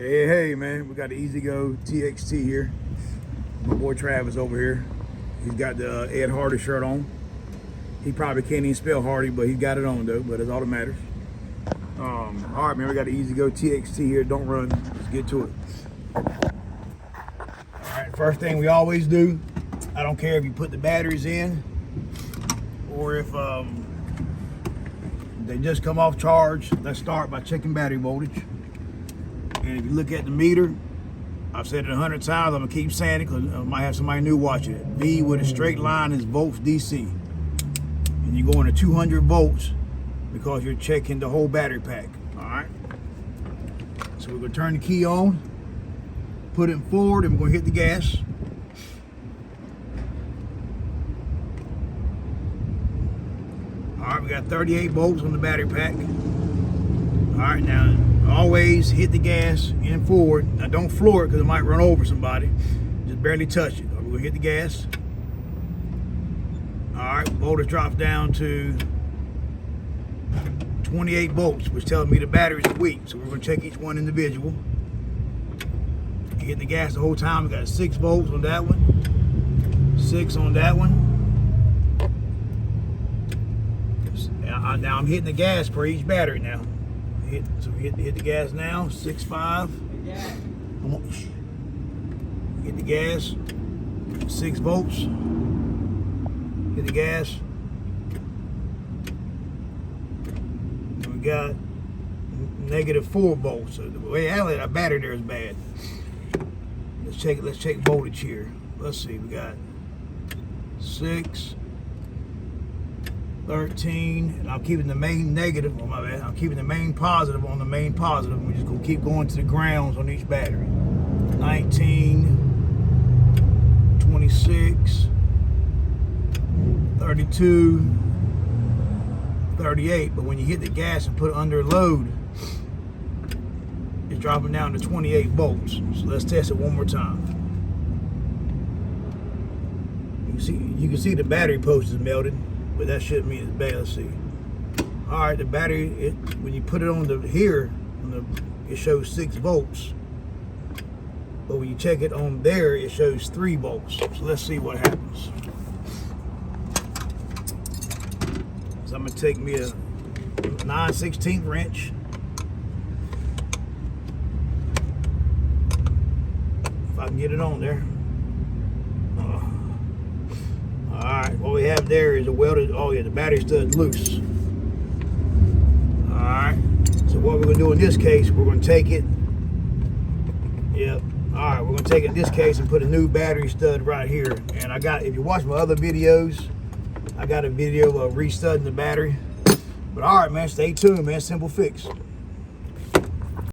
Hey, man, we got the EasyGo TXT here. My boy Travis over here. He's got the Ed Hardy shirt on. He probably can't even spell Hardy, but he got it on though, but that's all that matters. All right, man, we got the EasyGo TXT here. Don't run, let's get to it. All right, first thing we always do, I don't care if you put the batteries in or if they just come off charge. Let's start by checking battery voltage. And if you look at the meter, I've said it 100 times, I'm gonna keep saying it because I might have somebody new watching it. V with a straight line is volts DC. And you're going to 200 volts because you're checking the whole battery pack, all right? So we're gonna turn the key on, put it forward, and we're gonna hit the gas. All right, we got 38 volts on the battery pack. All right, now always hit the gas and forward. Now don't floor it because it might run over somebody. Just barely touch it. We're gonna hit the gas. All right, voltage drops down to 28 volts, which tells me the batteries are weak. So we're gonna check each one individual. Hit the gas the whole time. We got 6 volts on that one, 6 on that one. Now I'm hitting the gas for each battery now. So we hit the gas now, 6.5. Hit the gas, 6 volts. Hit the gas. And we got -4 volts. So the way our battery there is bad. Let's check voltage here. Let's see, we got 6. 13, and I'm keeping the main negative on my bad. I'm keeping the main positive on the main positive. We're just gonna keep going to the grounds on each battery. 19, 26, 32, 38. But when you hit the gas and put it under load, it's dropping down to 28 volts. So let's test it one more time. You can see the battery post is melted. But that shouldn't mean it's bad. Let's see. All right, the battery, when you put it on it shows 6 volts. But when you check it on there, it shows 3 volts. So let's see what happens. So I'm gonna take me a 9/16 wrench. If I can get it on there. Alright, what we have there is a welded, oh yeah, the battery stud's loose. Alright, so what we're going to do in this case, we're going to take it, yep, alright, we're going to take it in this case and put a new battery stud right here. And if you watch my other videos, I got a video of restudding the battery. But alright, man, stay tuned, man, simple fix.